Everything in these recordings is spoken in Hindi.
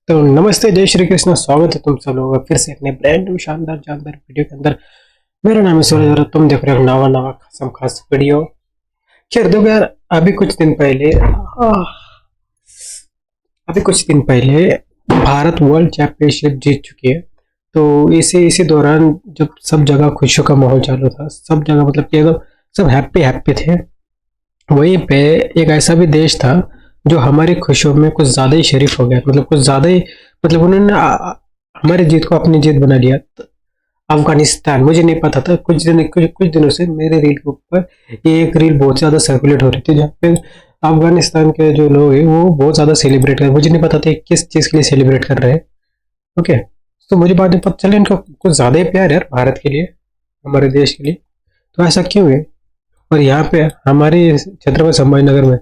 तो नमस्ते, जय श्री कृष्ण। स्वागत है तुम सब लोगों का फिर से अपने ब्रांड न्यू शानदार जानदार वीडियो के अंदर। मेरा नाम है सूरज और तुम देख रहे हो नवा नवा खासम खास वीडियो। खैर देखो यार, अभी कुछ दिन पहले भारत वर्ल्ड चैंपियनशिप जीत चुकी है। तो इसी दौरान जब सब जगह खुशियों का माहौल चालू था, सब जगह मतलब कि एकदम सब हैप्पी हैप्पी थे। वहीं पे एक ऐसा भी देश था जो हमारी खुशियों में कुछ ज्यादा ही शरीफ हो गया, मतलब कुछ ज्यादा ही, मतलब उन्होंने हमारी जीत को अपनी जीत बना लिया। तो अफगानिस्तान, मुझे नहीं पता था, कुछ दिनों से मेरे रील के ऊपर ये एक रील बहुत ज्यादा सर्कुलेट हो रही थी, जहाँ पे अफगानिस्तान के जो लोग हैं वो बहुत ज्यादा सेलिब्रेट कर, मुझे नहीं पता था किस चीज के लिए सेलिब्रेट कर रहे हैं। ओके, तो मुझे बाद में पता चला इनको कुछ ज्यादा ही प्यार है यार भारत के लिए, हमारे देश के लिए। तो ऐसा क्यों है? और यहाँ पे हमारे छत्रपति संभाजी नगर में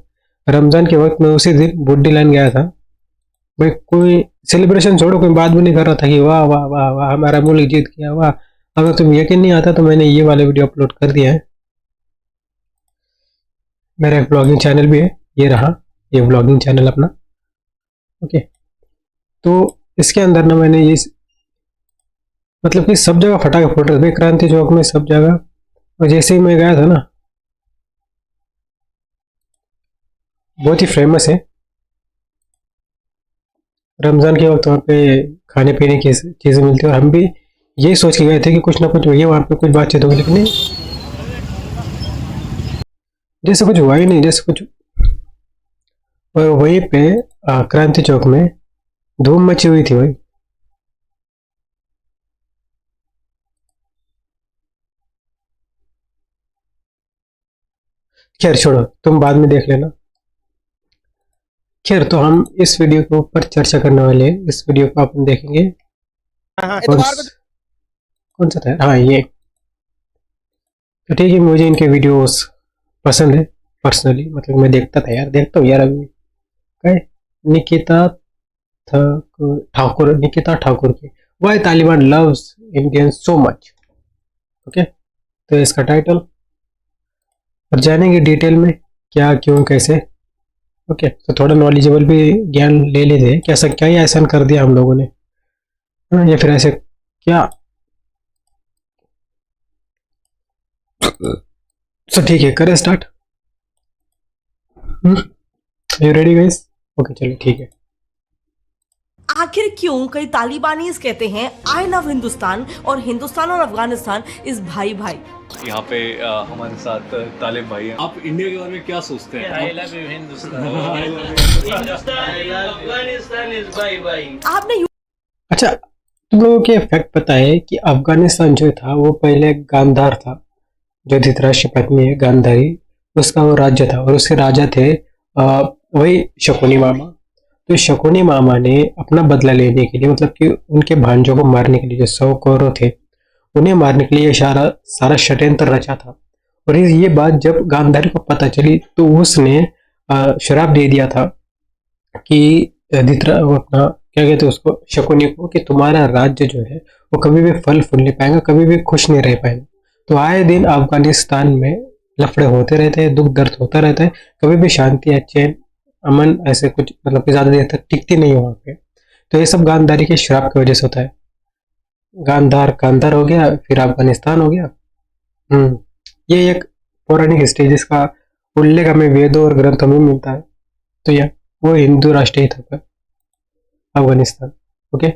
रमजान के वक्त में उसी दिन बुड्डी लाइन गया था। भाई कोई सेलिब्रेशन छोड़ो, कोई बात भी नहीं कर रहा था कि वाह वाह वाह वाह हमारा मुल्क जीत गया वाह। अगर तुम यकीन नहीं आता तो मैंने ये वाला वीडियो अपलोड कर दिया है। मेरा एक ब्लॉगिंग चैनल भी है, ये रहा, ये ब्लॉगिंग चैनल अपना। ओके, तो इसके अंदर ना मैंने ये मतलब कि सब जगह फटाके फूट रहे थे, क्रांति चौक में सब जगह। और जैसे ही मैं गया था ना, बहुत ही फेमस है रमजान के वक्त, वहाँ पे खाने पीने की चीज़ें मिलती है। और हम भी यही सोच के गए थे कि कुछ ना कुछ होगी वहाँ पे, कुछ बातचीत होगी, लेकिन नहीं, जैसे कुछ हुआ ही नहीं, जैसे कुछ। और वहीं पे क्रांति चौक में धूम मची हुई थी भाई। खैर छोड़ो, तुम बाद में देख लेना। खैर, तो हम इस वीडियो के ऊपर चर्चा करने वाले हैं। इस वीडियो को अपन देखेंगे। कौन कौन सा था? हाँ, ये तो ठीक है। मुझे इनके वीडियोस पसंद है पर्सनली, मतलब मैं देखता हूँ यार अभी। क्या है? निकिता निकिता ठाकुर की why Taliban loves Indian so much. Okay, तो इसका टाइटल और जानेंगे डिटेल में क्या क्यों कैसे। ओके, तो थोड़ा नॉलेजेबल भी ज्ञान ले लेते हैं। कैसा क्या ही एहसान कर दिया हम लोगों ने, हाँ, या फिर ऐसे क्या। तो ठीक है, करें start. You ready guys? Okay चलो ठीक है। आखिर क्यों कई तालिबानीज कहते हैं आई लव हिंदुस्तान और हिंदुस्तान और अफगानिस्तान इज भाई भाई। यहाँ पे हमारे साथ तालिब भाई हैं। आप इंडिया के बारे में क्या सोचते हैं? I love you, Hindustan. Afghanistan is bye bye. आपने अच्छा, तुम लोगों के फैक्ट पता है कि अफगानिस्तान जो था वो पहले गांधार था, जो धृतराष्ट्र की पत्नी है गांधारी, उसका वो राज्य था। और उसके राजा थे वही शकुनी मामा। तो शकुनी मामा ने अपना बदला लेने के लिए, मतलब कि उनके भांजों को मारने के लिए, जो 100 कौरव थे उन्हें मारने के लिए सारा षड्यंत्र रचा था। और ये बात जब गांधारी को पता चली तो उसने श्राप दे दिया था कि वो अपना क्या कहते हैं उसको, शकुनी को, कि तुम्हारा राज्य जो है वो कभी भी फल फूल नहीं पाएगा, कभी भी खुश नहीं रह पाएगा। तो आए दिन अफगानिस्तान में लफड़े होते रहते हैं, दुख दर्द होता रहता है, कभी भी शांति चैन अमन ऐसे कुछ, मतलब कि ज्यादा देर तक टिकती नहीं है वहां पे। तो ये सब गांधारी के श्राप की वजह से होता है। गांधार हो गया, फिर अफगानिस्तान हो गया। ये एक पौराणिक हिस्ट्री जिसका उल्लेख हमें वेदों और ग्रंथों में मिलता है। तो यह वो हिंदू राष्ट्र ही था अफगानिस्तान। ओके,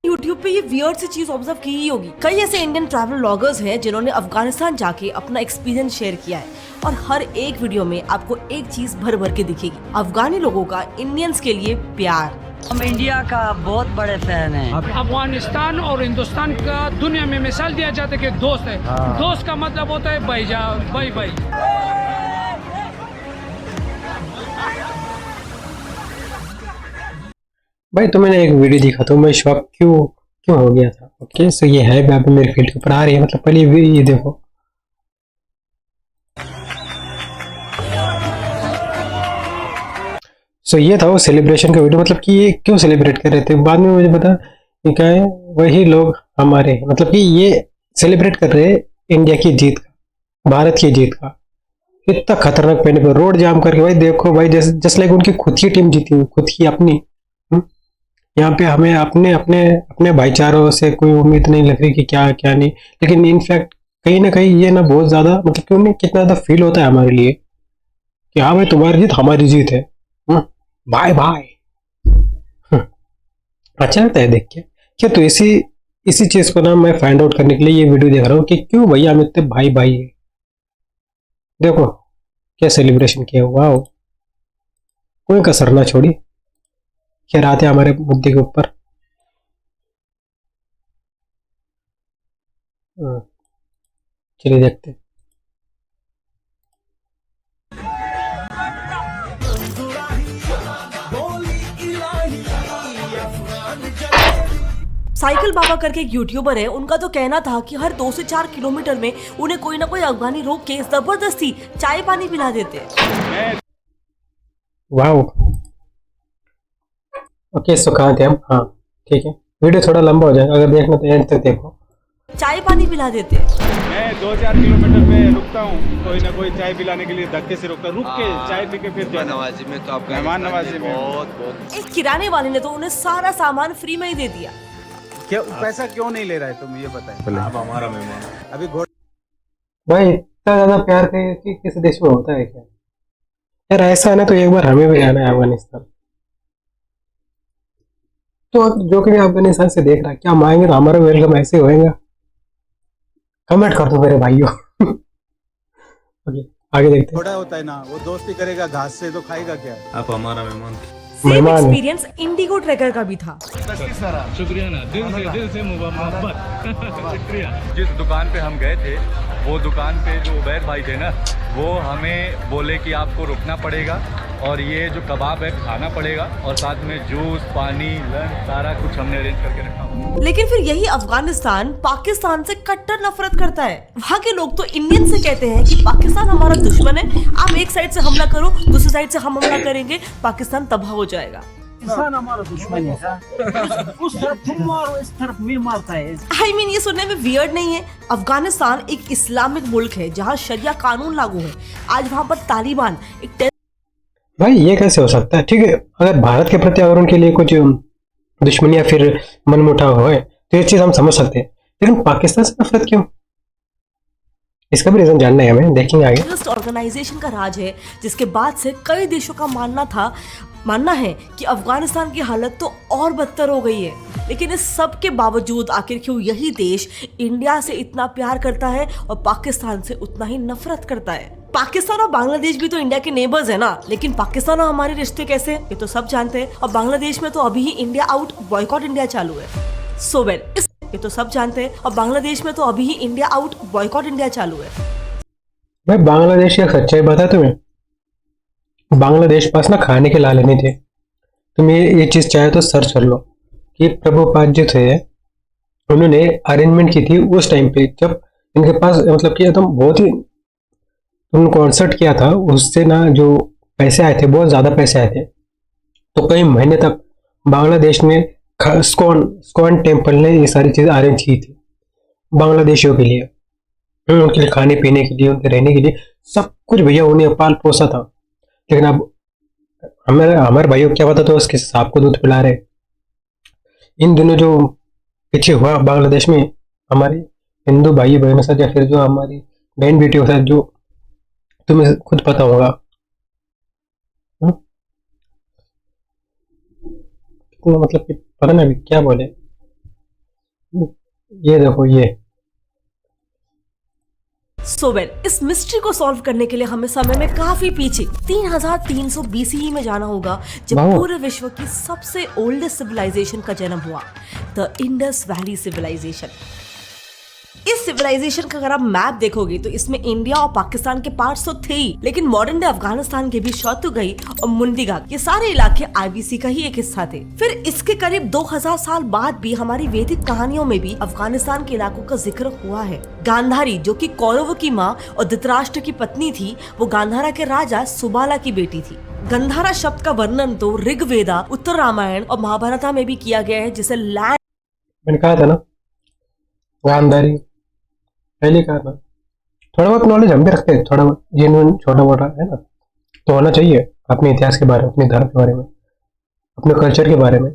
YouTube पे ये वियर्ड सी चीज ऑब्जर्व की ही होगी। कई ऐसे इंडियन ट्रैवल व्लॉगर्स हैं जिन्होंने अफगानिस्तान जाके अपना एक्सपीरियंस शेयर किया है और हर एक वीडियो में आपको एक चीज भर भर के दिखेगी, अफगानी लोगों का इंडियंस के लिए प्यार। हम इंडिया का बहुत बड़े फैन हैं। अफगानिस्तान और हिंदुस्तान का दुनिया में मिसाल दिया जाता है कि दोस्त है। दोस्त का मतलब होता है भाईजान, भाई भाई। भाई तो मैंने एक वीडियो देखा तो मैं शॉक क्यों क्यों हो गया था। ओके, सो ये है यहाँ पे मेरे फील्ड के ऊपर आ रही है, मतलब पहले ये देखो। सो ये था वो सेलिब्रेशन का वीडियो, मतलब कि ये क्यों सेलिब्रेट कर रहे थे बाद में मुझे पता कि क्या है, वही लोग हमारे, मतलब कि ये सेलिब्रेट कर रहे हैं इंडिया की जीत का, भारत की जीत का। इतना खतरनाक पहने पे रोड जाम करके, भाई देखो भाई, जस्ट लाइक उनकी खुद की टीम जीती हुई, खुद की अपनी। यहाँ पे हमें अपने अपने अपने भाईचारों से कोई उम्मीद नहीं लग रही कि क्या क्या नहीं, लेकिन इनफैक्ट कहीं ना कहीं ये ना बहुत ज्यादा मतलब क्यों नहीं कितना ज्यादा फील होता है हमारे लिए कि हाँ भाई तुम्हारी जीत हमारी जीत है। Bye bye. अच्छा लगता है देख के। क्या तो इसी इसी चीज को ना मैं फाइंड आउट करने के लिए ये वीडियो देख रहा हूँ कि क्यों भैया हम इतने भाई भाई है। देखो क्या सेलिब्रेशन किया हुआ, कोई कसर ना छोड़ी। खैर आते हैं हमारे मुद्दे के ऊपर। चलिए देखते हैं। साइकिल बाबा करके एक यूट्यूबर है, उनका तो कहना था कि हर 2 से 4 किलोमीटर में उन्हें कोई ना कोई अफगानी रोक के जबरदस्ती चाय पानी पिला देते। वाह। ओके सो कहाँ थे हम? हाँ ठीक है, वीडियो थोड़ा लंबा हो जाएगा, अगर देखना तो एंड तक देखो। चाय पानी पिला देते। मैं 2-4 किलोमीटर पे रुकता हूँ, कोई ना कोई चाय पिलाने के लिए धक्के से रुकता, रुक के चाय पी के फिर नवाजी में तो आप मेहमान नवाजी में बहुत एक किराने वाले ने तो उन्हें सारा सामान फ्री में ही दे दिया। क्या पैसा क्यों नहीं ले रहा है तुम ये बताएं। आप हमारा मेहमान। अभी घोड़ भाई इतना ज्यादा प्यार कि किसी देश में होता है क्या यार? ऐसा है ना तो एक बार हमें भी जाना है अफगानिस्तान। तो जो कि अफगानिस्तान से देख रहा है, क्या हम आएंगे तो हमारा वेलकम ऐसे होएगा? कमेंट कर दो मेरे भाइयों। ओके आगे देखते हैं। घोड़ा होता है ना, वो दोस्ती करेगा घास से तो खाएगा क्या। आप हमारा मेहमान। सेम मेहमान है। एक्सपीरियंस इंडिगो ट्रैकर का भी था। शुक्रिया ना, दिल से मोहब्बत। शुक्रिया। जिस दुकान पे हम गए थे वो दुकान पे जो उबैर भाई थे ना, वो हमें बोले कि आपको रुकना पड़ेगा और ये जो कबाब है खाना पड़ेगा, और साथ में जूस पानी लंच सारा कुछ हमने अरेंज करके रखा। लेकिन फिर यही अफगानिस्तान पाकिस्तान से कट्टर नफरत करता है। वहाँ के लोग तो इंडियन से कहते हैं कि पाकिस्तान हमारा दुश्मन है, आप एक साइड से हमला करो, दूसरी साइड से हम हमला करेंगे, पाकिस्तान तबाह हो जाएगा। इंसान हमारा दुश्मन है, उस तरफ तुम मारो इस तरफ मैं मारता है। I mean, ये सुनने में वियर्ड नहीं है? अफगानिस्तान एक इस्लामिक मुल्क है जहाँ शरिया कानून लागू है। आज वहाँ पर तालिबान एक भाई ये कैसे हो सकता है? ठीक है, अगर भारत के प्रति अगर उनके लिए कुछ दुश्मनी या फिर मनमुटाव हो तो ये चीज हम समझ सकते हैं, लेकिन पाकिस्तान से नफरत क्यों? इसका भी रीजन जानना है हमें, देखेंगे आगे। टेररिस्ट ऑर्गेनाइजेशन का राज है, जिसके बाद से कई देशों का मानना है कि अफगानिस्तान की हालत तो और बदतर हो गई है। लेकिन इस सब के बावजूद आखिर क्यों यही देश इंडिया से इतना प्यार करता है और पाकिस्तान से उतना ही नफरत करता है? पाकिस्तान और बांग्लादेश भी तो इंडिया के नेबर्स है ना, लेकिन पाकिस्तान और हमारे रिश्ते कैसे ये तो सब जानते हैं। और बांग्लादेश में तो अभी ही इंडिया आउट बॉयकॉट इंडिया चालू है। सो वेल ये तो सब जानते हैं। और बांग्लादेश में तो अभी ही इंडिया आउट बॉयकॉट इंडिया चालू है। भाई बांग्लादेश की एक सच्चाई बता तुम्हें, बांग्लादेश पास ना खाने के लाले नहीं थे। तुम ये चीज चाहे तो सर्च कर लो कि प्रभुपाद जो थे उन्होंने अरेंजमेंट की थी उस टाइम पे जब इनके पास मतलब कि एकदम बहुत ही उन्होंने कॉन्सर्ट किया था, उससे ना जो पैसे आए थे बहुत ज्यादा पैसे आए थे। तो कई महीने तक बांग्लादेश में स्कॉन टेम्पल ने ये सारी चीजें अरेंज की थी बांग्लादेशियों के लिए, उनके लिए खाने पीने के लिए, उनके रहने के लिए, सब कुछ भैया उन्हें पाल पोसा था। लेकिन अब हमारे भाइयों को क्या पता, तो उसके सांप को दूध पिला रहे। इन दिनों जो पीछे हुआ बांग्लादेश में हमारे हिंदू भाई बहनों से, या फिर जो हमारी बहन बेटियों के साथ, जो तुम्हें खुद पता होगा कितना मतलब कि पता नहीं अभी क्या बोले। ये देखो ये सो वेल इस मिस्ट्री को सॉल्व करने के लिए हमें समय में काफी पीछे 3300 BCE में जाना होगा, जब वाह। पूरे विश्व की सबसे ओल्डेस्ट सिविलाइजेशन का जन्म हुआ, द इंडस वैली सिविलाइजेशन। इस सिविलाइजेशन का अगर आप मैप देखोगे तो इसमें इंडिया और पाकिस्तान के पार्ट्स तो थे ही, लेकिन मॉडर्न डे अफगानिस्तान के भी शौतुगई और मुंडीगाग ये सारे इलाके IBC का ही एक हिस्सा थे। फिर इसके करीब 2000 साल बाद भी हमारी वैदिक कहानियों में भी अफगानिस्तान के इलाकों का जिक्र हुआ है। गांधारी जो कि कौरवों की माँ और धृतराष्ट्र की पत्नी थी, वो गांधारा के राजा सुबाला की बेटी थी। गंधारा शब्द का वर्णन तो ऋग्वेदा, उत्तर रामायण और महाभारत में भी किया गया है, जिसे लैंड मैंने कहा था ना गांधारी, पहले कहा था। थोड़ा बहुत नॉलेज हम भी रखते हैं, थोड़ा बहुत जेन्युइन छोटा मोटा है ना, तो होना चाहिए अपने इतिहास के बारे में, अपने धर्म के बारे में, अपने कल्चर के बारे में।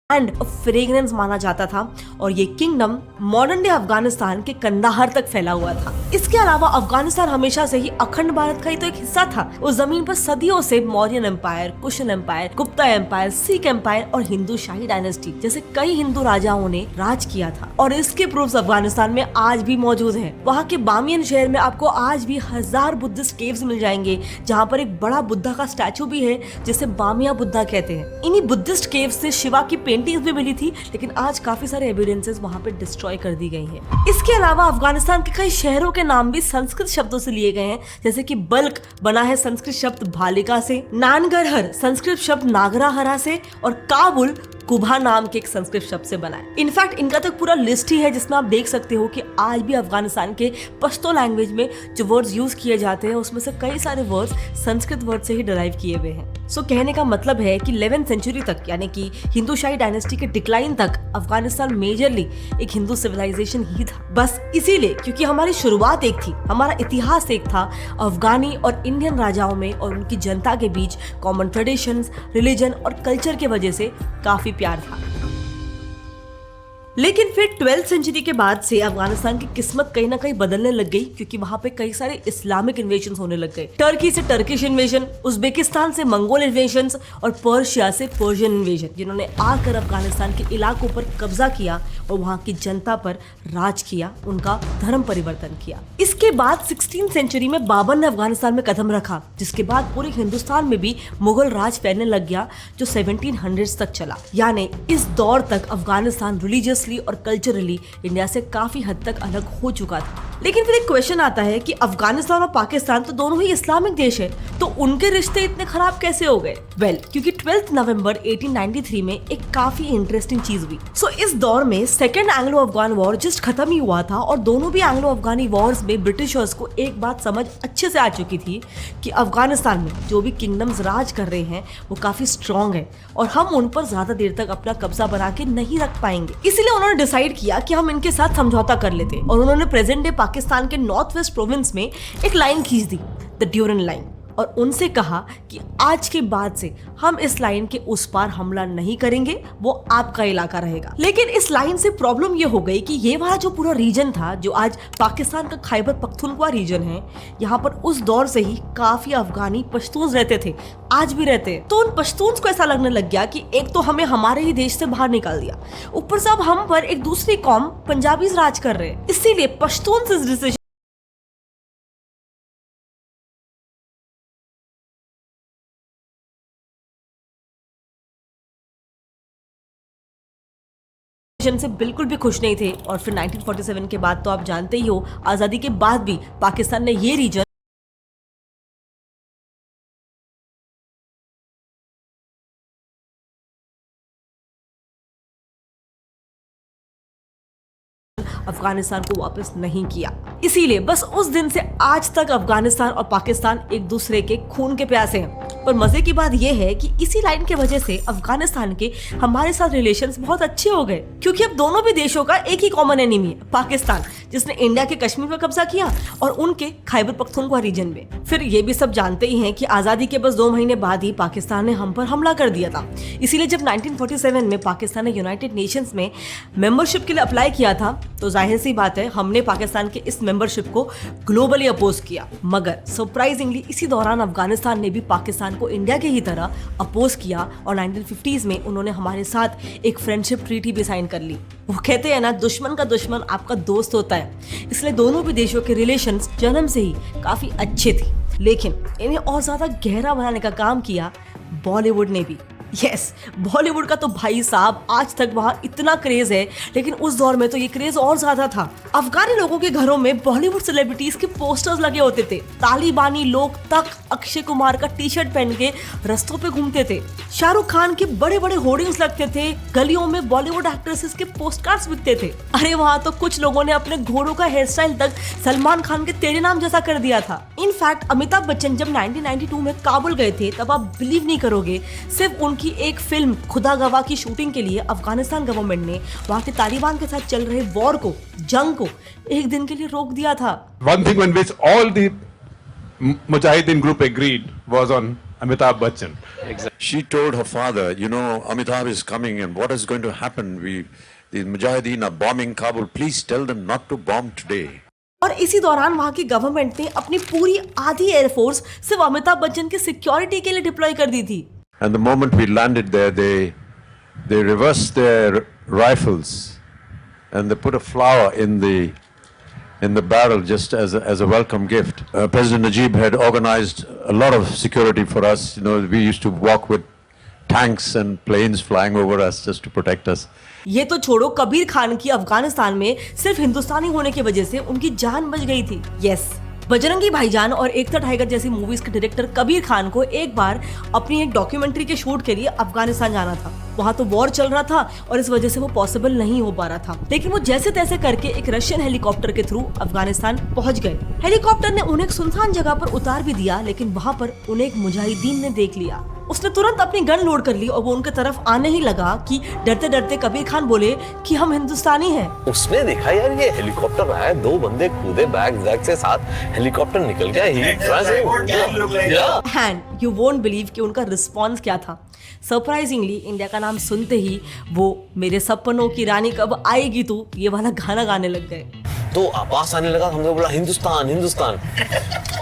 एंड फ्रेग्रेंस माना जाता था और ये किंगडम मॉडर्न डे अफगानिस्तान के कंदाहार तक फैला हुआ था। इसके अलावा अफगानिस्तान हमेशा से ही अखंड भारत का ही तो एक हिस्सा था। उस जमीन पर सदियों से Mauryan empire, Kushan empire, Gupta empire, Sikh empire और हिंदू शाही डायनेस्टी जैसे कई हिंदू राजाओं ने राज किया था और इसके प्रूफ्स अफगानिस्तान में आज भी मौजूद हैं। वहाँ के बामियान शहर में आपको आज भी 1000 बुद्धिस्ट केव्स मिल जाएंगे, जहाँ पर एक बड़ा बुद्धा का स्टैचू भी है जिसे बामिया बुद्धा कहते हैं। इन्हीं बुद्धिस्ट केव्स से शिवा की पेंटिंग्स भी मिली थी, लेकिन आज काफी सारे एविडेंसेस वहाँ पे डिस्ट्रॉय कर दी गई हैं। इसके अलावा अफगानिस्तान के कई शहरों के नाम भी संस्कृत शब्दों से लिए गए हैं, जैसे कि बल्क बना है संस्कृत शब्द भालिका से, नानगरहर संस्कृत शब्द नागराहरा से और काबुल कुबा नाम के एक संस्कृत शब्द से बना है। इनफैक्ट इनका तो पूरा लिस्ट ही है जिसमें आप देख सकते हो कि आज भी अफगानिस्तान के पश्तो लैंग्वेज में जो वर्ड्स यूज किए जाते हैं उसमें से कई सारे वर्ड्स संस्कृत वर्ड से ही डिराइव किए हुए हैं। सो कहने का मतलब है कि 11th सेंचुरी तक यानी कि हिंदू शाही डायनेस्टी के डिक्लाइन तक अफगानिस्तान मेजरली एक हिंदू सिविलाइजेशन ही था। बस इसीलिए क्योंकि हमारी शुरुआत एक थी, हमारा इतिहास एक था, अफगानी और इंडियन राजाओं में और उनकी जनता के बीच कॉमन ट्रेडिशंस, रिलीजन और कल्चर की वजह से काफी प्यार था। लेकिन फिर 12th सेंचुरी के बाद से अफगानिस्तान की किस्मत कहीं ना कहीं बदलने लग गई, क्योंकि वहां पे कई सारे इस्लामिक इन्वेजन होने लग गए। टर्की से टर्किश इन्वेजन, उज्बेकिस्तान से मंगोल इन्वेजन और पर्शिया से पर्शियन इन्वेजन, जिन्होंने आकर अफगानिस्तान के इलाकों पर कब्जा किया और वहां की जनता पर राज किया, उनका धर्म परिवर्तन किया। इसके बाद 16th सेंचुरी में बाबर ने अफगानिस्तान में कदम रखा, जिसके बाद पूरे हिंदुस्तान में भी मुगल राज फैलने लग गया, जो 1700s तक चला। यानी इस दौर तक अफगानिस्तान रिलीजियस और कल्चरली इंडिया से काफी हद तक अलग हो चुका था। लेकिन फिर एक क्वेश्चन आता है कि अफगानिस्तान और पाकिस्तान तो दोनों ही इस्लामिक देश है, तो उनके रिश्ते इतने खराब कैसे हो गए? वेल, क्योंकि 12 नवंबर 1893 में एक काफी इंटरेस्टिंग चीज हुई। सो इस दौर में second Anglo Afghan war just खत्म ही हुआ था और दोनों भी एंग्लो अफगानी वॉर्स में ब्रिटिशर्स को एक बात समझ अच्छे से आ चुकी थी कि अफगानिस्तान में जो भी किंगडम्स राज कर रहे हैं वो काफी स्ट्रॉन्ग है और हम उन पर ज्यादा देर तक अपना कब्जा बना के नहीं रख पाएंगे। इसीलिए उन्होंने डिसाइड किया कि हम इनके साथ समझौता कर लेते और उन्होंने प्रेजेंट डे पाकिस्तान के नॉर्थ वेस्ट प्रोविंस में एक लाइन खींच दी, द ड्यूरन लाइन, और उनसे कहा कि आज के बाद से हम इस लाइन के उस पार हमला नहीं करेंगे, वो आपका इलाका रहेगा। लेकिन इस लाइन से प्रॉब्लम ये हो गई कि ये वाला जो पूरा रीजन था, जो आज पाकिस्तान का खैबर पख्तूनख्वा रीजन है, यहाँ पर उस दौर से ही काफी अफगानी पश्तून रहते थे, आज भी रहते हैं। तो उन पश्तून को ऐसा लगने लग गया कि एक तो हमें हमारे ही देश से बाहर निकाल दिया, ऊपर से अब हम पर एक दूसरी कौम पंजाबी राज कर रहे हैं। इसीलिए पश्तून इस डिसीजन से बिल्कुल भी खुश नहीं थे और फिर 1947 के बाद तो आप जानते ही हो, आजादी के बाद भी पाकिस्तान ने ये रीजन अफगानिस्तान को वापस नहीं किया। इसीलिए बस उस दिन से आज तक अफगानिस्तान और पाकिस्तान एक दूसरे के खून के प्यासे हैं। पर मजे की बात यह है कि इसी लाइन की वजह से अफगानिस्तान के हमारे साथ रिलेशंस बहुत अच्छे हो गए, क्योंकि अब दोनों भी देशों का एक ही कॉमन एनिमी है, पाकिस्तान, जिसने इंडिया के कश्मीर पर कब्जा किया और उनके खैबर पख्तूनख्वा रीजन में। फिर ये भी सब जानते ही हैं कि आजादी के बस 2 महीने बाद ही पाकिस्तान ने हम पर हमला कर दिया था। इसीलिए जब 1947 में पाकिस्तान ने यूनाइटेड नेशंस में मेंबरशिप के लिए अप्लाई किया था, तो जाहिर सी बात है हमने पाकिस्तान के इस मेंबरशिप को ग्लोबली अपोज किया। मगर सरप्राइजिंगली इसी दौरान अफगानिस्तान ने भी पाकिस्तान को इंडिया के ही तरह अपोज किया और 1950s में उन्होंने हमारे साथ एक फ्रेंडशिप ट्रीटी भी साइन कर ली। वो कहते हैं ना, दुश्मन का दुश्मन आपका दोस्त होता है। इसलिए दोनों भी देशों के रिलेशंस जन्म से ही काफी अच्छे थे, लेकिन इन्हें और ज्यादा गहरा बनाने का काम किया बॉलीवुड ने भी। यस, बॉलीवुड का तो भाई साहब आज तक वहाँ इतना क्रेज है, लेकिन उस दौर में तो ये क्रेज और ज्यादा था। अफगानी लोगों के घरों में बॉलीवुड सेलिब्रिटीज के पोस्टर्स लगे होते थे। तालिबानी लोग तक अक्षय कुमार का टी शर्ट पहन के रस्तों पे घूमते थे। शाहरुख खान के बड़े बड़े होर्डिंग्स लगते थे। गलियों में बॉलीवुड एक्ट्रेसेस के पोस्ट कार्ड्स बिकते थे। अरे वहाँ तो कुछ लोगों ने अपने घोड़ों का हेयर स्टाइल तक सलमान खान के तेरे नाम जैसा कर दिया था। इनफैक्ट अमिताभ बच्चन जब 1992 में काबुल गए थे, तब आप बिलीव नहीं करोगे, सिर्फ उनकी एक फिल्म खुदा गवाह की शूटिंग के लिए अफगानिस्तान गवर्नमेंट ने वहाँ के तालिबान के साथ चल रहे वॉर को, जंग को एक दिन के लिए रोक दिया था। One thing on which all the Mujahideen group agreed was on Amitabh Bachchan. She told her father, you know, Amitabh is coming and what is going to happen? The Mujahideen are bombing Kabul. Please tell them not to bomb today. और इसी दौरान वहां की गवर्नमेंट ने अपनी पूरी आधी एयरफोर्स सिर्फ अमिताभ बच्चन की सिक्योरिटी के लिए डिप्लॉय कर दी थी। And the moment we landed there, they reversed their rifles and they put a flower in the barrel just as a welcome gift. President Najib had organized a lot of security for us. You know, we used to walk with tanks and planes flying over us just to protect us. ये तो छोड़ो, कबीर खान की अफगानिस्तान में सिर्फ हिंदुस्तानी होने की वजह से उनकी जान बच गई थी। यस, बजरंगी भाईजान और एकता टाइगर जैसी मूवीज के डायरेक्टर कबीर खान को एक बार अपनी एक डॉक्यूमेंट्री के शूट के लिए अफगानिस्तान जाना था। वहां तो वॉर चल रहा था और इस वजह से वो पॉसिबल नहीं हो पा रहा था, लेकिन वो जैसे तैसे करके एक रशियन हेलीकॉप्टर के थ्रू अफगानिस्तान पहुंच गए। हेलीकॉप्टर ने उन्हें एक सुनसान जगह पर उतार भी दिया, लेकिन वहां पर उन्हें एक मुजाहिदीन ने देख लिया। उसने तुरंत अपनी गन लोड कर ली और वो उनके तरफ आने ही लगा कि डरते डरते कबीर खान बोले कि हम हिंदुस्तानी हैं। उसने देखा यार ये हेलीकॉप्टर आया, 2 बंदे कूदे बैग से साथ, हेलीकॉप्टर निकल गया। एंड यू वोंट बिलीव कि उनका रिस्पॉन्स क्या था। सरप्राइजिंगली इंडिया का नाम सुनते ही वो मेरे सपनों की रानी कब आएगी तू ये वाला गाना गाने लग गए। तो पास आने लगा, हमने बोला हिंदुस्तान हिंदुस्तान,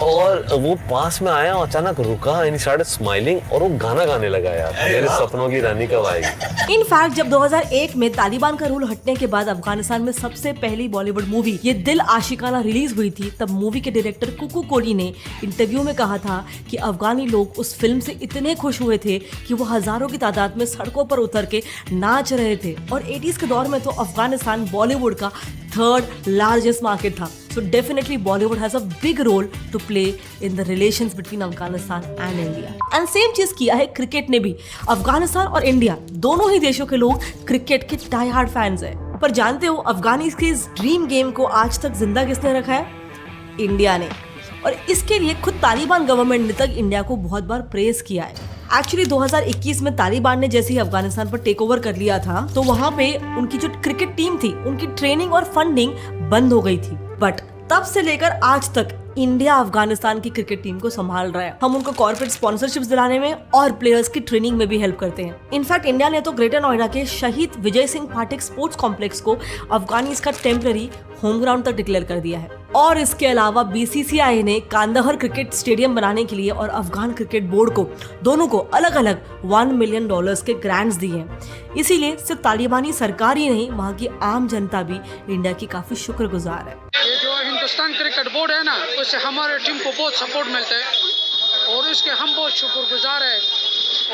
और वो पास में आया और अचानक रुका, एंड ही स्टार्टेड स्माइलिंग और वो गाना गाने लगा यार, मेरे सपनों की रानी कब आएगी। इनफैक्ट जब 2001 में तालिबान का रूल हटने के बाद अफगानिस्तान में सबसे पहली बॉलीवुड मूवी ये दिल आशिकाना रिलीज हुई थी, तब मूवी के डायरेक्टर कुकू कोली ने इंटरव्यू में कहा था कि अफगानी लोग उस फिल्म से इतने खुश हुए थे कि वो हजारों की तादाद में सड़कों पर उतर के नाच रहे थे। और 80s के दौर में तो अफगानिस्तान बॉलीवुड का 3rd लार्जेस्ट मार्केट था। So definitely Bollywood has a big role to play in the relations between Afghanistan and India. And same चीज किया है क्रिकेट ने भी। अफगानिस्तान और इंडिया दोनों ही देशों के लोग क्रिकेट के डाई हार्ड फैंस हैं। पर जानते हो अफगानिस के इस ड्रीम गेम को आज तक जिंदा किसने रखा है? इंडिया ने। और इसके लिए खुद तालिबान गवर्नमेंट ने तक इंडिया को बहुत बार प्रेज किया है। एक्चुअली 2021 में तालिबान ने जैसे ही अफगानिस्तान पर टेक ओवर कर लिया था, तो वहां पे उनकी जो क्रिकेट टीम थी उनकी ट्रेनिंग और फंडिंग बंद हो गई थी। बट तब से लेकर आज तक इंडिया अफगानिस्तान की क्रिकेट टीम को संभाल रहा है। हम उनको कॉर्पोरेट स्पॉन्सरशिप्स दिलाने में और प्लेयर्स की ट्रेनिंग में भी हेल्प करते हैं। इनफैक्ट इंडिया ने तो ग्रेटर नोएडा के शहीद विजय सिंह पाठक स्पोर्ट्स कॉम्प्लेक्स को अफगानिस का टेम्पररी होम ग्राउंड तक डिक्लेयर कर दिया है। और इसके अलावा बीसीसीआई ने कांदाहर क्रिकेट स्टेडियम बनाने के लिए और अफगान क्रिकेट बोर्ड को दोनों को अलग अलग $1 मिलियन के ग्रांट्स दिए हैं। इसीलिए सिर्फ तालिबानी सरकार ही नहीं, वहाँ की आम जनता भी इंडिया की काफी शुक्रगुजार है। ये जो हिंदुस्तान क्रिकेट बोर्ड है ना, उससे हमारे टीम को बहुत सपोर्ट मिलता है और इसके हम बहुत शुक्रगुजार है।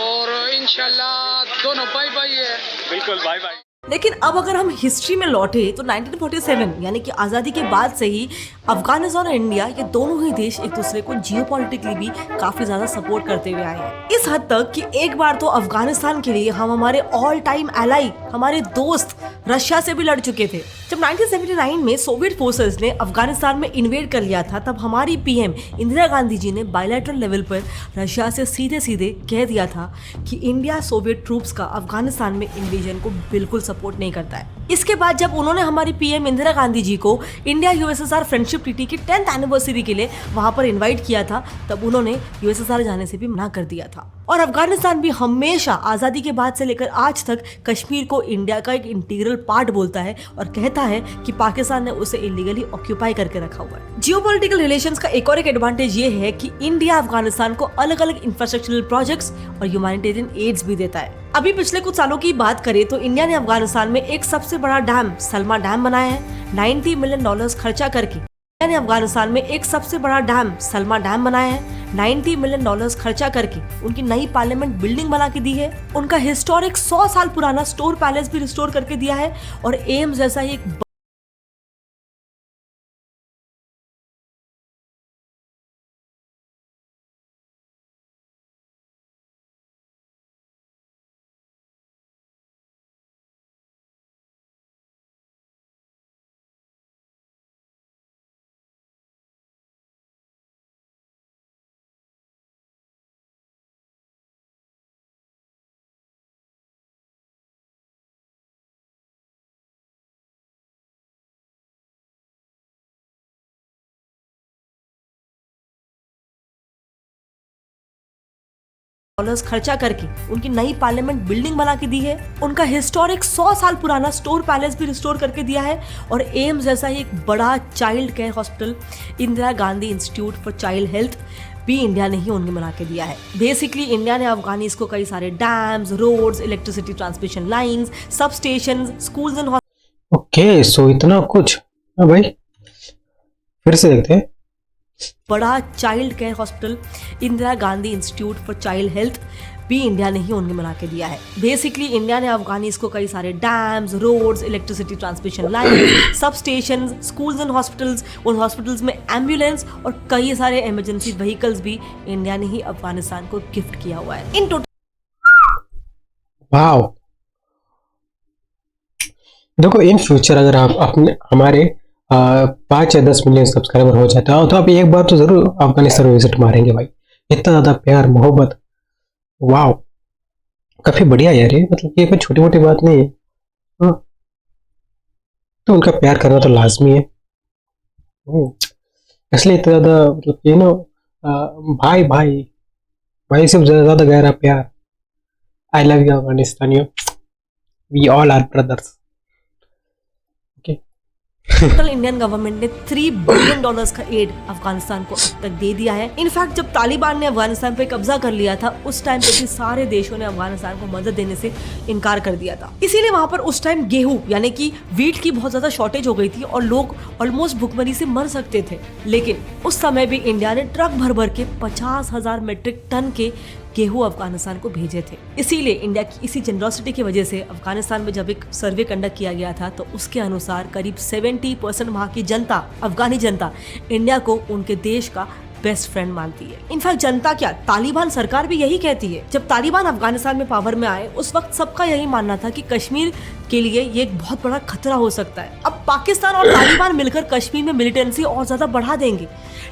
और इंशाल्लाह दोनों बाय बाय है। बिल्कुल बाय बाय। लेकिन अब अगर हम हिस्ट्री में लौटे तो 1947 यानी कि आज़ादी के बाद से ही अफगानिस्तान और इंडिया ये दोनों ही देश एक दूसरे को जियोपॉलिटिकली भी काफी ज्यादा सपोर्ट करते हुए आए हैं। इस हद तक कि एक बार तो अफगानिस्तान के लिए हम हमारे ऑल टाइम एलाई हमारे दोस्त रशिया से भी लड़ चुके थे। जब 1979 में सोवियत फोर्सेस ने अफगानिस्तान में इन्वेड कर लिया था, तब हमारी पीएम इंदिरा गांधी जी ने बायलैटरल लेवल पर रशिया से सीधे सीधे कह दिया था कि इंडिया सोवियत ट्रूप्स का अफगानिस्तान में इन्वेजन को बिल्कुल सपोर्ट नहीं करता है। इसके बाद जब उन्होंने हमारी पीएम इंदिरा गांधी जी को इंडिया यूएसएसआर फ्रेंडशिप ट्रीटी की 10th एनिवर्सरी के लिए वहां पर इनवाइट किया था, तब उन्होंने यूएसएसआर जाने से भी मना कर दिया था। और अफगानिस्तान भी हमेशा आजादी के बाद से लेकर आज तक कश्मीर को इंडिया का एक इंटीग्रल पार्ट बोलता है और कहता है कि पाकिस्तान ने उसे इलीगली ऑक्यूपाई करके रखा हुआ है। जियोपॉलिटिकल रिलेशंस का एक और एक एडवांटेज ये है कि इंडिया अफगानिस्तान को अलग अलग इंफ्रास्ट्रक्चरल प्रोजेक्ट्स और ह्यूमैनिटेरियन एड्स भी देता है। अभी पिछले कुछ सालों की बात करें तो इंडिया ने अफगानिस्तान में एक सबसे बड़ा डैम सलमा डैम बनाया है। $90 मिलियन खर्चा करके इंडिया ने अफगानिस्तान में एक सबसे बड़ा डैम सलमा डैम बनाया है। $90 मिलियन खर्चा करके उनकी नई पार्लियामेंट बिल्डिंग बना के दी है। उनका हिस्टोरिक 100 साल पुराना स्टोर पैलेस भी रिस्टोर करके दिया है और एम्स जैसा ही एक डॉलर्स खर्चा करके उनकी नई पार्लियामेंट बिल्डिंग बना के दी है, उनका हिस्टोरिक 100 साल पुराना स्टोर पैलेस भी रिस्टोर करके दिया है, और एम्स जैसा ही एक बड़ा child care hospital, Indira Gandhi institute for child health भी इंडिया ने ही उनके बना के दिया है। बेसिकली इंडिया ने अफगानिस्तान को कई सारे dams, roads, electricity transmission lines, sub station, schools and okay, so इतना कुछ। हाँ भाई, फिर से देखते हैं। बड़ा child care hospital, Indira Gandhi institute for child health भी इंडिया ने ही उनके बना के दिया है। बेसिकली इंडिया ने अफगानिस्तान को कई सारे dams, roads, electricity transmission line, sub station, schools and hospitals, उन हॉस्पिटल्स में एम्बुलेंस और कई सारे इमरजेंसी व्हीकल्स भी इंडिया ने ही अफगानिस्तान को गिफ्ट किया हुआ है। इन टोटल वाओ, देखो इन फ्यूचर अगर आप अपने हमारे 5 या 10 मिलियन सब्सक्राइबर हो जाता हो तो आप एक बार तो जरूर अफगानिस्तान विजिट मारेंगे भाई। इतना ज़्यादा प्यार मोहब्बत, वाह, काफ़ी बढ़िया यार ये, मतलब ये कोई छोटी मोटी बात नहीं है। हाँ, तो उनका प्यार करना तो लाजमी है। इसलिए इतना ज़्यादा मतलब यू नो भाई भाई भाई से ज़्यादा गहरा प्यार। आई लव यू अफगानिस्तानियों, we all are brothers. Total Indian government ने $3 बिलियन का एड अफगानिस्तान को अब तक दे दिया है। इनफैक्ट जब तालिबान ने अफगानिस्तान पे कब्जा कर लिया था उस टाइम पे भी सारे देशों ने अफगानिस्तान को मदद देने से इनकार कर दिया था। इसीलिए वहां पर उस टाइम गेहूं यानी कि वीट की बहुत ज्यादा शॉर्टेज हो गई थी और लोग ऑलमोस्ट भुखमरी से मर सकते थे। लेकिन उस समय भी इंडिया ने ट्रक भर भर के 50,000 मीट्रिक टन के गेहूं अफगानिस्तान को भेजे थे। इसीलिए इंडिया की इसी जनरॉसिटी की वजह से अफगानिस्तान में जब एक सर्वे कंडक्ट किया गया था तो उसके अनुसार करीब 70% वहाँ की जनता, अफगानी जनता, इंडिया को उनके देश का बेस्ट फ्रेंड मानती है। इनफैक्ट जनता क्या, तालिबान सरकार भी यही कहती है। जब तालिबान अफगानिस्तान में पावर में आए उस वक्त सबका यही मानना था कि कश्मीर के लिए ये एक बहुत बड़ा खतरा हो सकता है। अब पाकिस्तान और तालिबान मिलकर कश्मीर में मिलिटेंसी और ज्यादा बढ़ा देंगे,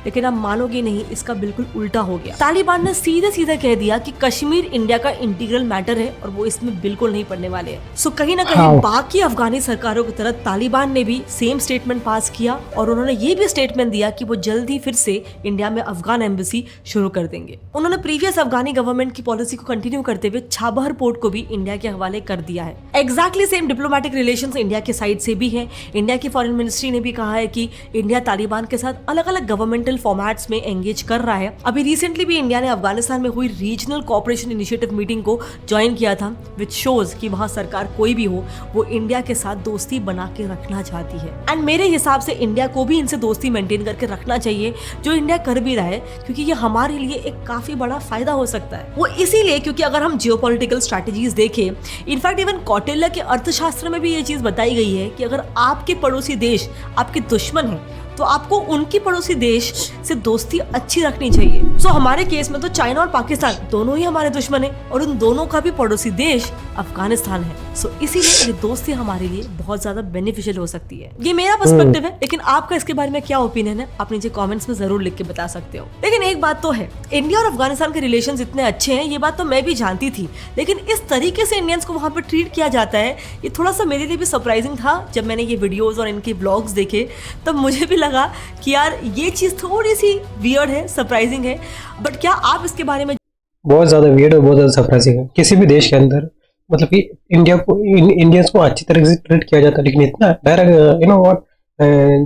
लेकिन अब मानोगे नहीं, इसका बिल्कुल उल्टा हो गया। तालिबान ने सीधे सीधे कह दिया कि कश्मीर इंडिया का इंटीग्रल मैटर है और वो इसमें बिल्कुल नहीं पड़ने वाले हैं। सो कहीं ना कहीं बाकी अफगानी सरकारों की तरह तालिबान ने भी सेम स्टेटमेंट पास किया और उन्होंने ये भी स्टेटमेंट दिया कि वो जल्द ही फिर से इंडिया में अफगान एम्बेसी शुरू कर देंगे। उन्होंने प्रीवियस अफगानी गवर्नमेंट की पॉलिसी को कंटिन्यू करते हुए छाबहर पोर्ट को भी इंडिया के हवाले कर दिया है। Exactly same diplomatic relations India के साइड से भी हैं। इंडिया की फॉरेन मिनिस्ट्री ने भी कहा है कि इंडिया तालिबान के साथ अलग अलग गवर्नमेंटल फॉर्मेट्स में एंगेज कर रहा है। अभी रिसेंटली भी इंडिया ने अफगानिस्तान में हुई रीजनल कोऑपरेशन इनिशिएटिव मीटिंग को ज्वाइन किया था, विच शोज कि वहां सरकार कोई भी हो वो इंडिया के साथ दोस्ती बना के रखना चाहती है। एंड मेरे हिसाब से इंडिया को भी इनसे दोस्ती मेंटेन करके रखना चाहिए, जो इंडिया कर भी रहा है, क्योंकि ये हमारे लिए एक काफी बड़ा फायदा हो सकता है। वो इसीलिए क्योंकि अगर हम जियोपॉलिटिकल स्ट्रैटेजीज देखें, इनफैक्ट इवन कौटिल्य के अर्थशास्त्र में भी ये चीज बताई गई है कि अगर आपके पड़ोसी देश आपके दुश्मन है तो आपको उनकी पड़ोसी देश से दोस्ती अच्छी रखनी चाहिए। सो हमारे केस में तो चाइना और पाकिस्तान दोनों ही हमारे दुश्मन है और उन दोनों का भी पड़ोसी देश अफगानिस्तान है। सो इसीलिए ये दोस्ती हमारे लिए बहुत ज्यादा बेनिफिशियल हो सकती है। ये मेरा पर्सपेक्टिव है, लेकिन आपका इसके बारे में क्या ओपिनियन है आप नीचे कमेंट्स में जरूर लिख के बता सकते हो। लेकिन एक बात तो है, इंडिया और अफगानिस्तान के रिलेशंस इतने अच्छे हैं, ये बात तो मैं भी जानती थी, लेकिन इस तरीके से इंडियंस को वहां पर ट्रीट किया जाता है, ये थोड़ा सा मेरे लिए भी सरप्राइजिंग था। जब मैंने ये वीडियोस और इनके ब्लॉग्स देखे तब मुझे भी लगा कि यार ये चीज थोड़ी सी वियर्ड है, सरप्राइजिंग है। बट क्या आप इसके बारे में बहुत ज़्यादा वियर्ड और बहुत ज़्यादा सरप्राइजिंग है। किसी भी देश के अंदर मतलब कि इंडियंस को अच्छी तरह से ट्रीट किया जाता है, लेकिन इतना direct you know what,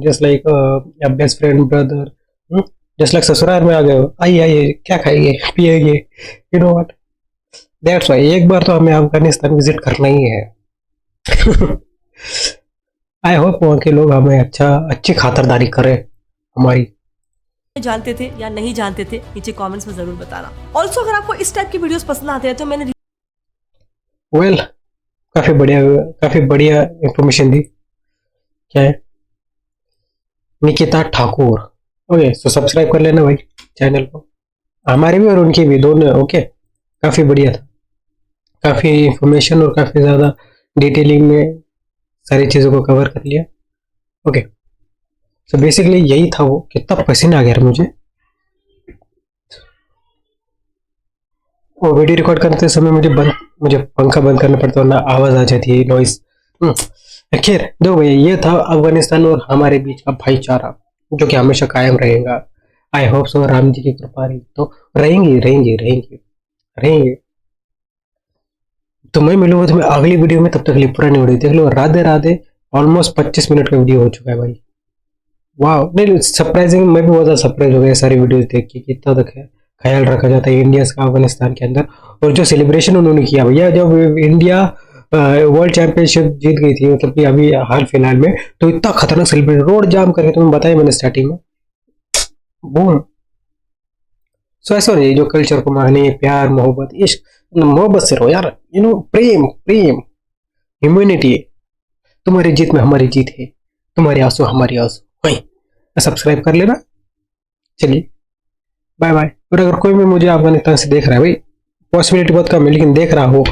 just like best friend brother, just like ससुराल में आ गए हो, आइए क्या खाइए पिएगे, you know what, that's why एक बार तो हमें अफगानिस्तान विजिट करना ही है। आई होप वहाँ के लोग हमें अच्छी खातिरदारी करें हमारी। जानते थे या नहीं जानते थे, नीचे कमेंट्स में जरूर बताना। ऑल्सो अगर आपको इस टाइप की वीडियोस पसंद आते हैं तो मैंने काफी बढ़िया इंफॉर्मेशन दी। क्या है, Nikita Thakur. Okay, so subscribe कर लेना भाई चैनल को, हमारे भी और उनकी भी दोनों। ओके, काफी बढ़िया था, काफी इंफॉर्मेशन और काफी ज्यादा डिटेलिंग में सारी चीजों को कवर कर लिया। ओके, सो बेसिकली यही था वो। कितना पसीना आ गया मुझे, वो वीडियो रिकॉर्ड करते समय मुझे पंखा बंद करना पड़ता है, ना आवाज आ जाती है, नॉइस। खैर दो भैया, ये था अफगानिस्तान और हमारे बीच का भाईचारा, जो कि हमेशा कायम रहेगा। I hope so, Ram ji की कृपा रही तो रहेंगी। रहेंगे। तो मैं मिलूंगा तुम्हें अगली वीडियो में, तब तक के लिए पुरानी वीडियो देख लो। राधे राधे। ऑलमोस्ट 25 मिनट का वीडियो हो चुका है भाई। वाह, नहीं सरप्राइजिंग, मैं भी बहुत ज़्यादा सरप्राइज हो गया सारी वीडियोस देख के, कितना तक ख्याल रखा जाता है इंडिया का अफगानिस्तान के अंदर। और जो सेलिब्रेशन उन्होंने किया भैया, जब इंडिया वर्ल्ड चैंपियनशिप जीत गई थी, मतलब कि अभी हाल फिलहाल में, तो इतना खतरनाक सेलिब्रेशन, रोड जाम करके, तुम्हें बताया मैंने स्टार्टिंग में। बूम। सो ऐसा नहीं, जो कल्चर को माने, प्यार मोहब्बत इश्क, मोहब्बत से रहो यार, प्रेम प्रेम, ह्यूमैनिटी। तुम्हारी जीत में हमारी जीत है, तुम्हारे आंसू हमारी आंसू। वही सब्सक्राइब कर लेना। चलिए बाय बाय। और अगर कोई भी मुझे अफगानिस्तान से देख रहा है, भाई पॉसिबिलिटी बहुत कम है, लेकिन देख रहा हो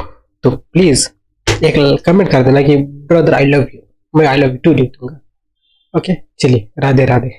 तो प्लीज एक कमेंट कर देना कि ब्रदर आई लव यू। मैं आई लव यू टू लिख दूंगा। ओके, चलिए राधे राधे।